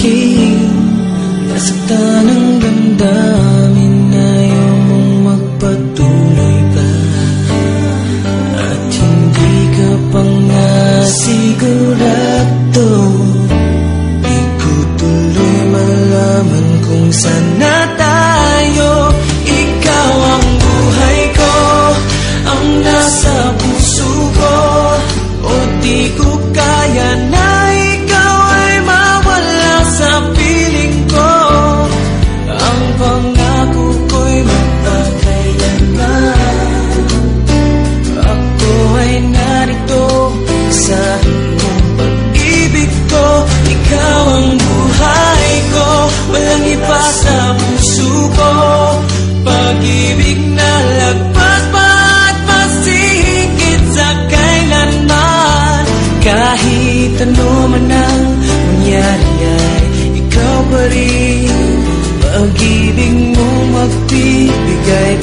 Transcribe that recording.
aking nasaktan ang damdamin. Ayaw mong magpatuloy pa at hindi ka pa nga sigurado. Di ko tuloy malaman kung saan na tayo. Ikaw ang buhay ko, ang nasa puso ko. O di ko kaya na ikaw ay mawala sa piling ko. Ang pangako ko'y magpakailanman. Ako ay narito sa iyong pag-ibig ko. Ikaw ang buhay ko, walang iba sa puso ko. Pag-ibig na lagpas pa at masigit sa kailanman. Kahit ano man ang mangyari ay ikaw pa rin. Pag-ibig mo magbibigay